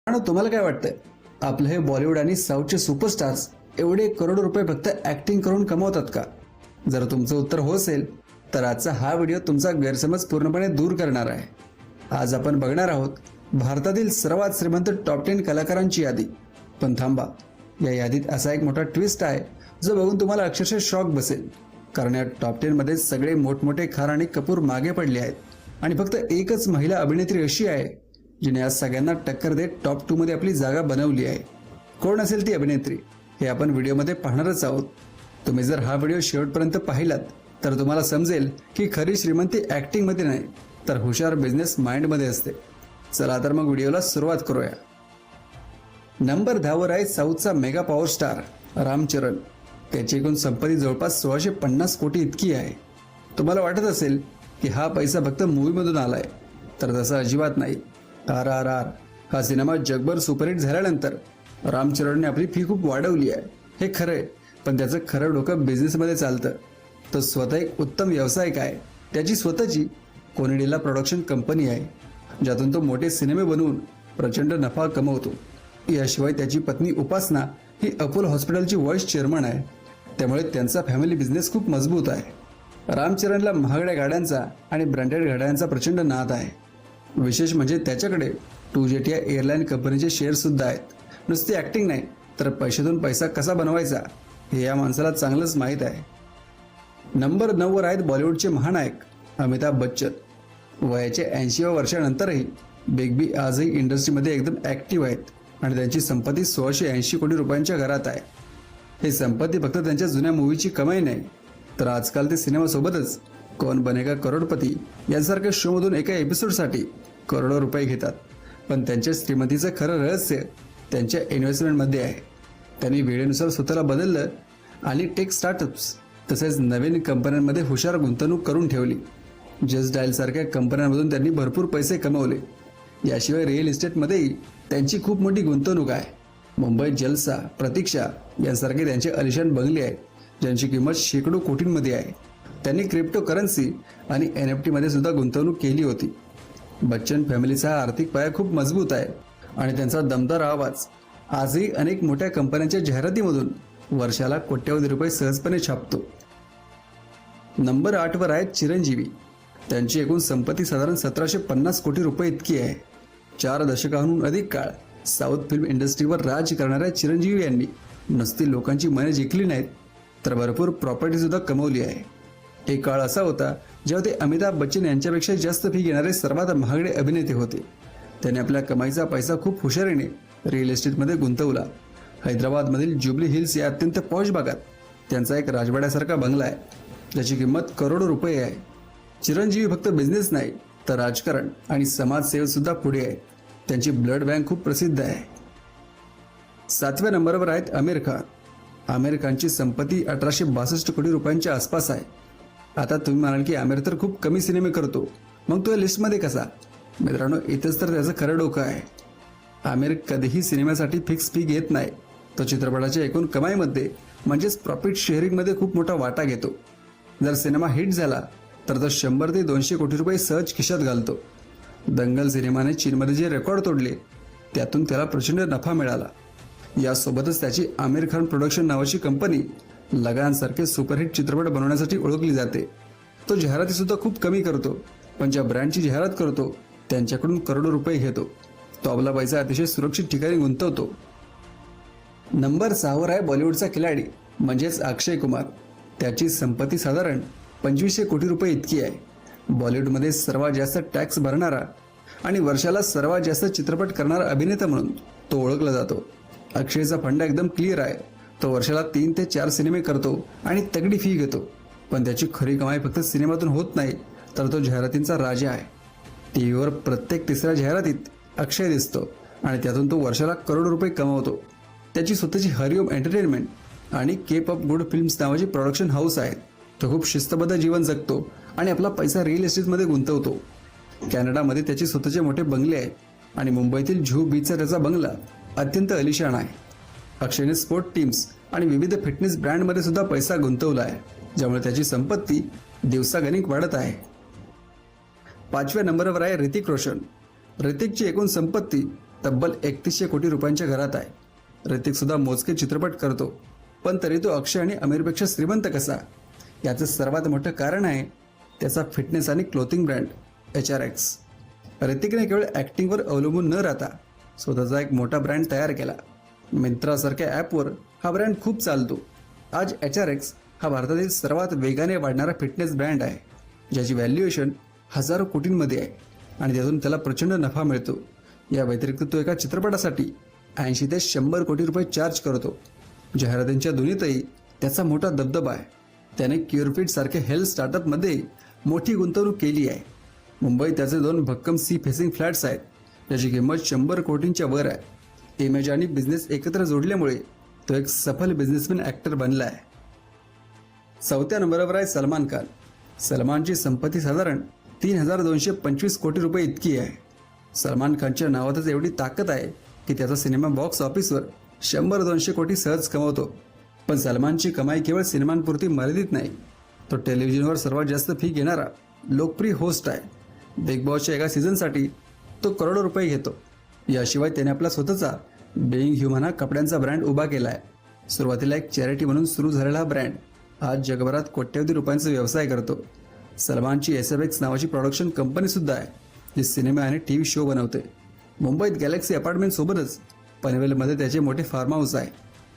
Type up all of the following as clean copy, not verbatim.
आणि तुम्हाला काय वाटतंय, आपलं हे बॉलिवूड आणि साऊथचे सुपरस्टार्स एवढे करोडो रुपये फक्त ऍक्टिंग करून कमवतात का? जर तुमचं उत्तर हो असेल तर आजचा हा व्हिडिओ तुमचा गैरसमज पूर्णपणे दूर करणार आहे. आज आपण बघणार आहोत भारतातील सर्वात श्रीमंत टॉप 10 कलाकारांची यादी. पण थांबा, या यादीत असा एक मोठा ट्विस्ट आहे जो बघून तुम्हाला अक्षरशः शॉक बसेल. कारण या टॉप 10 मध्ये सगळे मोठमोठे खान आणि कपूर मागे पडले आहेत आणि फक्त एकच महिला अभिनेत्री अशी आहे जिने आज सगळ्यांना टक्कर देत टॉप 2 मध्ये आपली जागा बनवली आहे. कोण असेल ती अभिनेत्री हे आपण व्हिडिओमध्ये पाहणारच आहोत. तुम्ही जर हा व्हिडिओ शेवटपर्यंत पाहिलात तर तुम्हाला समजेल की खरी श्रीमंती ऍक्टिंग मध्ये नाही तर हुशार बिझनेस माइंड मध्ये असते. चला तर मग व्हिडिओला सुरुवात करूया. नंबर 10 वर आहे साऊथचा मेगा पॉवर स्टार रामचरण. त्याची एकूण संपत्ती जवळपास 1650 कोटी इतकी आहे. तुम्हाला वाटत असेल की हा पैसा फक्त मूवीमधून आलाय, तर तसं अजिबात नाही. RRR हा सिनेमा जगभर सुपरहिट झाल्यानंतर रामचरणने आपली फी खूप वाढवली आहे, हे खरंय. पण त्याचं खरं डोकं बिझनेसमध्ये चालतं. तो स्वतः एक उत्तम व्यावसायिक आहे. त्याची स्वतःची कोनेडिला प्रोडक्शन कंपनी आहे, ज्यातून तो मोठे सिनेमे बनवून प्रचंड नफा कमवतो. याशिवाय त्याची पत्नी उपासना ही अपोलो हॉस्पिटलची व्हाईस चेअरमन आहे. त्यामुळे त्यांचा फॅमिली बिझनेस खूप मजबूत आहे. रामचरणला महागड्या गाड्यांचा आणि ब्रँडेड गाड्यांचा प्रचंड नाद आहे. विशेष म्हणजे त्याच्याकडे टू जेट या एअरलाईन कंपनीचे शेअर सुद्धा आहेत. नुसती ऍक्टिंग नाही तर पैशातून पैसा कसा बनवायचा हे या माणसाला चांगलंच माहीत आहे. नंबर 9 वर आहेत बॉलिवूडचे महानायक अमिताभ बच्चन. वयाच्या 80व्या वर्षानंतरही बिग बी आजही इंडस्ट्रीमध्ये एकदम ऍक्टिव्ह आहेत आणि त्यांची संपत्ती 1680 कोटी रुपयांच्या घरात आहे. ही संपत्ती फक्त त्यांच्या जुन्या मूवीची कमाई नाही, तर आजकाल ते सिनेमासोबतच कौन बनेगा करोडपती यांसारख्या शोमधून एका एपिसोडसाठी करोडो रुपये घेतात. पण त्यांच्या श्रीमंतीचं खरं रहस्य त्यांच्या इन्व्हेस्टमेंटमध्ये आहे. त्यांनी वेळेनुसार स्वतःला बदललं आणि टेक स्टार्टअप्स तसेच नवीन कंपन्यांमध्ये हुशार गुंतवणूक करून ठेवली. जस्ट डायल सारख्या कंपन्यांमधून त्यांनी भरपूर पैसे कमवले. याशिवाय रिअल इस्टेटमध्येही त्यांची खूप मोठी गुंतवणूक आहे. मुंबईत जलसा, प्रतीक्षा यांसारखे त्यांचे अलिशान बंगले आहेत, ज्यांची किंमत शेकडो कोटींमध्ये आहे. त्यांनी क्रिप्टो करन्सी आणि NFT मध्ये सुद्धा गुंतवणूक केली होती. बच्चन फॅमिलीचा आर्थिक पाया खूप मजबूत आहे आणि त्यांचा दमदार आवाज आजही अनेक मोठ्या कंपन्यांच्या जाहिरातीमधून वर्षाला कोट्यवधी रुपये सहजपणे छापतो. नंबर 8 वर आहेत चिरंजीवी. त्यांची एकूण संपत्ती साधारण 1750 कोटी रुपये इतकी आहे. 4 दशकांहून अधिक काळ साऊथ फिल्म इंडस्ट्रीवर राज करणाऱ्या चिरंजीवी यांनी नुसती लोकांची मने जिंकली नाहीत तर भरपूर प्रॉपर्टी सुद्धा कमवली आहे. एक काळ असा होता जेव्हा ते अमिताभ बच्चन यांच्यापेक्षा जास्त फी घेणारे सर्वात महागडे अभिनेते होते. त्यांनी आपल्या कमाईचा पैसा खूप हुशारीने रिअल इस्टेटमध्ये गुंतवला. हैदराबादमधील जुबली हिल्स या अत्यंत पॉश भागात त्यांचा एक राजवाड्यासारखा बंगला आहे, ज्याची किंमत करोडो रुपये आहे. चिरंजीवी फक्त बिझनेस नाही तर राजकारण आणि समाजसेवेत सुद्धा पुढे आहे. त्यांची ब्लड बँक खूप प्रसिद्ध आहे. 7व्या नंबरवर आहेत आमिर खान. आमिर खानची संपत्ती 1862 कोटी रुपयांच्या आसपास आहे. आता तुम्ही म्हणाल की आमिर तर खूप कमी सिनेमे करतो, मग तो या लिस्टमध्ये कसा? मित्रांनो, इथंच तर त्याचं खरं डोकं आहे. आमिर कधीही सिनेमासाठी फिक्स फी घेत नाही. तो चित्रपटाच्या एकूण कमाईमध्ये म्हणजेच प्रॉफिट शेअरिंगमध्ये खूप मोठा वाटा घेतो. जर सिनेमा हिट झाला तर तो 100 ते 200 कोटी रुपये सहज खिशात घालतो. दंगल सिनेमाने चीनमध्ये जे रेकॉर्ड तोडले त्यातून त्याला प्रचंड नफा मिळाला. यासोबतच त्याची आमिर खान प्रोडक्शन नावाची कंपनी लगानसारखे सुपरहिट चित्रपट बनवण्यासाठी ओळखली जाते. तो जाहिराती सुद्धा खूप कमी करतो, पण ज्या ब्रँडची जाहिरात करतो त्यांच्याकडून करोडो रुपये घेतो. तो आपला पैसा अतिशय सुरक्षित ठिकाणी गुंतवतो. नंबर 6 वर आहे बॉलिवूडचा खिलाडी म्हणजेच अक्षय कुमार. त्याची संपत्ती साधारण 2500 कोटी रुपये इतकी आहे. बॉलिवूडमध्ये सर्वात जास्त टॅक्स भरणारा आणि वर्षाला सर्वात जास्त चित्रपट करणारा अभिनेता म्हणून तो ओळखला जातो. अक्षयचा फंडा एकदम क्लिअर आहे. तो वर्षाला 3 ते 4 सिनेमे करतो आणि तगडी फी घेतो. पण त्याची खरी कमाई फक्त सिनेमातून होत नाही तर तो जाहिरातींचा राजा आहे. टीव्हीवर प्रत्येक तिसऱ्या जाहिरातीत अक्षय दिसतो आणि त्यातून तो वर्षाला करोडो रुपये कमवतो. त्याची स्वतःची हरिओम एंटरटेनमेंट आणि केप ऑफ गुड फिल्म्स नावाची प्रोडक्शन हाऊस आहे. तो खूप शिस्तबद्ध जीवन जगतो आणि आपला पैसा रिअल इस्टेटमध्ये गुंतवतो. कॅनडामध्ये त्याचे स्वतःचे मोठे बंगले आहेत आणि मुंबईतील जुहू बीचचा त्याचा बंगला अत्यंत अलिशान आहे. अक्षयने स्पोर्ट टीम्स आणि विविध फिटनेस ब्रँडमध्ये सुद्धा पैसा गुंतवला आहे, ज्यामुळे त्याची संपत्ती दिवसागणिक वाढत आहे. 5व्या नंबरवर आहे ऋतिक रोशन. ऋतिकची एकूण संपत्ती तब्बल 3100 कोटी रुपयांच्या घरात आहे। ऋतिक सुद्धा मोजके चित्रपट करतो, पण तरी तो अक्षय आणि आमिरपेक्षा श्रीमंत कसा? याचं सर्वात मोठं कारण आहे त्याचा फिटनेस आणि क्लोथिंग ब्रँड HRX। ऋतिकने केवळ ॲक्टिंगवर अवलंबून न राहता स्वतःचा एक मोठा ब्रँड तयार केला। मिंत्रासारख्या ॲपवर हा ब्रँड खूप चालतो। आज HRX हा भारतातील सर्वात वेगाने वाढणारा फिटनेस ब्रँड आहे, ज्याची व्हॅल्युएशन हजारो कोटींमध्ये आहे आणि त्यातून त्याला प्रचंड नफा मिळतो। या व्यतिरिक्त तो एका चित्रपटासाठी 80 ते 100 कोटी रुपये चार्ज करतो। जाहिरातींच्या दुनियेतही त्याचा मोठा दबदबा आहे। त्याने क्युअरफिट सारख्या हेल्थ स्टार्टअपमध्ये मोठी गुंतवणूक केली आहे। मुंबईत त्याचे 2 भक्कम सी फेसिंग फ्लॅट्स आहेत, ज्याची किंमत 100 कोटींच्या वर आहे। इमेज आणि बिझनेस एकत्र जोडल्यामुळे तो एक सफल बिझनेसमॅन ॲक्टर बनला आहे। 4थ्या नंबरवर आहे सलमान खान। सलमानची संपत्ती साधारण 3225 कोटी रुपये इतकी आहे। सलमान खानच्या नावातच एवढी ताकद आहे की त्याचा सिनेमा बॉक्स ऑफिसवर 100-200 कोटी सहज कमवतो। पण सलमानची कमाई केवळ सिनेमांपुरती मर्यादित नाही, तो टेलिव्हिजनवर सर्वात जास्त फी घेणारा लोकप्रिय होस्ट आहे। बिग बॉसच्या एका सीझनसाठी तो करोडो रुपये घेतो। याशिवाय त्याने आपला स्वतःचा बिईंग ह्युमन हा कपड्यांचा ब्रँड उभा केला आहे। सुरुवातीला एक चॅरिटी म्हणून सुरू झालेला हा ब्रँड आज जगभरात कोट्यवधी रुपयांचा व्यवसाय करतो। सलमानची SFX नावाची प्रोडक्शन कंपनी सुद्धा आहे, जी सिनेमा आणि TV शो बनवते। मुंबईत गॅलेक्सी अपार्टमेंट सोबतच पनवेलमध्ये त्याचे मोठे फार्म हाऊस आहे।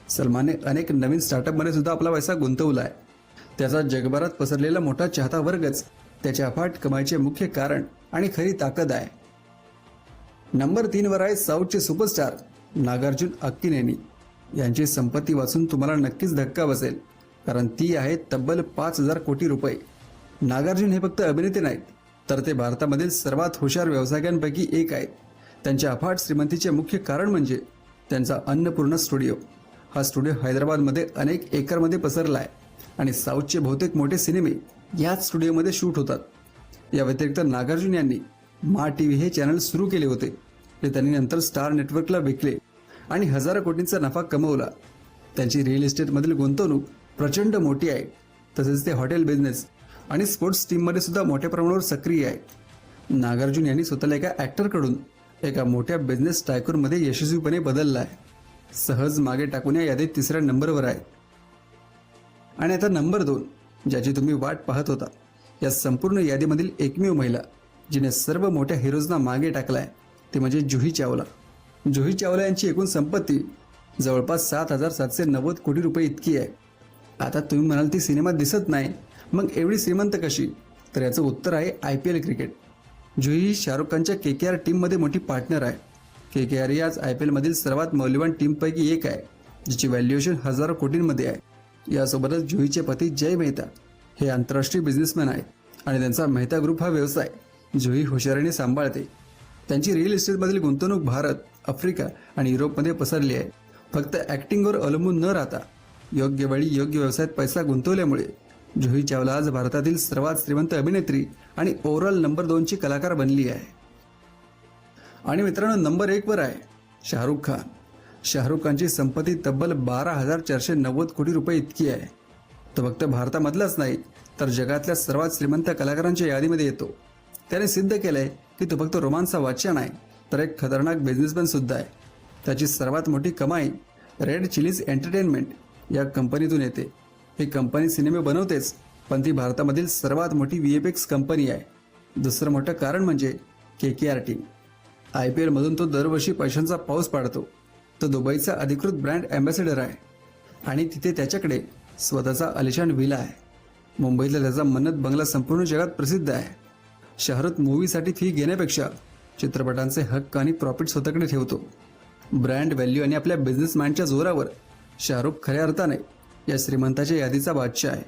सलमानने अनेक नवीन स्टार्टअपमध्ये सुद्धा आपला पैसा गुंतवला आहे। त्याचा जगभरात पसरलेला मोठा चाहता वर्गच त्याच्या अफाट कमाईचे मुख्य कारण आणि खरी ताकद आहे। नंबर 3 वर आहे साऊथचे सुपरस्टार नागार्जुन अक्किनेनी। यांची संपत्ती वाचून तुम्हाला नक्कीच धक्का बसेल, कारण ती आहे तब्बल 5000 कोटी रुपये। नागार्जुन हे फक्त अभिनेते नाहीत, तर ते भारतामधील सर्वात हुशार व्यावसायिकांपैकी एक आहेत। त्यांच्या अफाट श्रीमंतीचे मुख्य कारण म्हणजे त्यांचा अन्नपूर्णा स्टुडिओ। हा स्टुडिओ हैदराबादमध्ये अनेक एकरमध्ये पसरला आहे आणि साऊथचे बहुतेक मोठे सिनेमे याच स्टुडिओमध्ये शूट होतात। या व्यतिरिक्त नागार्जुन यांनी मा TV हे चॅनल सुरू केले होते, जे त्यांनी नंतर स्टार नेटवर्कला विकले आणि हजारो कोटींचा नफा कमवला। त्यांची रिअल इस्टेटमधील गुंतवणूक प्रचंड मोठी आहे, तसेच ते हॉटेल बिझनेस आणि स्पोर्ट्स टीममध्ये सुद्धा मोठ्या प्रमाणावर सक्रिय आहेत। नागार्जुन यांनी स्वतःला एका ॲक्टरकडून एका मोठ्या बिझनेस टायकूनमध्ये यशस्वीपणे बदलला आहे। सहज मागे टाकून या यादीत 3ऱ्या नंबरवर आहे। आणि आता नंबर 2, ज्याची तुम्ही वाट पाहत होता, या संपूर्ण यादीमधील एकमेव महिला जिने सर्व मोठ्या हिरोजना मागे टाकला आहे, ती म्हणजे जुही चावला। जुही चावला यांची एकूण संपत्ती जवळपास 7790 कोटी रुपये इतकी आहे। आता तुम्ही म्हणाल ती सिनेमात दिसत नाही, मग एवढी श्रीमंत कशी? तर याचं उत्तर आहे IPL क्रिकेट। जुही ही शाहरुख खानच्या KKR टीममध्ये मोठी पार्टनर आहे। KKR ही आज IPL मधील सर्वात मौल्यवान टीमपैकी एक आहे, जिची व्हॅल्युएशन हजारो कोटींमध्ये आहे। यासोबतच जुहीचे पती जय मेहता हे आंतरराष्ट्रीय बिझनेसमॅन आहेत आणि त्यांचा मेहता ग्रुप हा व्यवसाय जुही हुशारीने सांभाळते। त्यांची रिअल इस्टेटमधील गुंतवणूक भारत, आफ्रिका आणि युरोपमध्ये पसरली आहे। फक्त ॲक्टिंगवर अवलंबून न राहता योग्य वेळी योग्य व्यवसायात पैसा गुंतवल्यामुळे जुही चावला आज भारतातील सर्वात श्रीमंत अभिनेत्री आणि ओव्हरऑल नंबर 2 ची कलाकार बनली आहे। आणि मित्रांनो, नंबर 1 वर आहे शाहरुख खान। शाहरुख खानची संपत्ती तब्बल 12490 कोटी रुपये इतकी आहे। तो फक्त भारतामधलाच नाही, तर जगातल्या सर्वात श्रीमंत कलाकारांच्या यादीमध्ये येतो। त्याने सिद्ध केलंय की तो फक्त रोमांसचा वाच्य नाही, तर एक खतरनाक बिझनेसमॅन सुद्धा आहे। त्याची सर्वात मोठी कमाई रेड चिलीज एंटरटेनमेंट या कंपनीतून येते। ही कंपनी सिनेमे बनवतेच, पण ती भारतामधील सर्वात मोठी VFX कंपनी आहे। दुसरं मोठं कारण म्हणजे KKR टीम। IPL मधून तो दरवर्षी पैशांचा पाऊस पाडतो। तो दुबईचा अधिकृत ब्रँड अँबॅसेडर आहे आणि तिथे त्याच्याकडे स्वतःचा आलिशान विला आहे। मुंबईतला त्याचा मन्नत बंगला संपूर्ण जगात प्रसिद्ध आहे। शाहरुख मूवीसाठी फी घेण्यापेक्षा चित्रपटांचे हक्क आणि प्रॉफिट स्वतःकडे ठेवतो। ब्रँड व्हॅल्यू आणि आपल्या बिझनेसमॅनच्या जोरावर शाहरुख खऱ्या अर्थाने या श्रीमंताच्या यादीचा बादशाह आहे।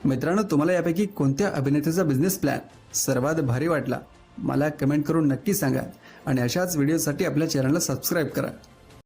मित्रांनो, तुम्हाला यापैकी कोणत्या अभिनेत्याचा बिझनेस प्लॅन सर्वात भारी वाटला मला कमेंट करून नक्की सांगा आणि अशाच व्हिडिओसाठी आपल्या चॅनलला सबस्क्राईब करा।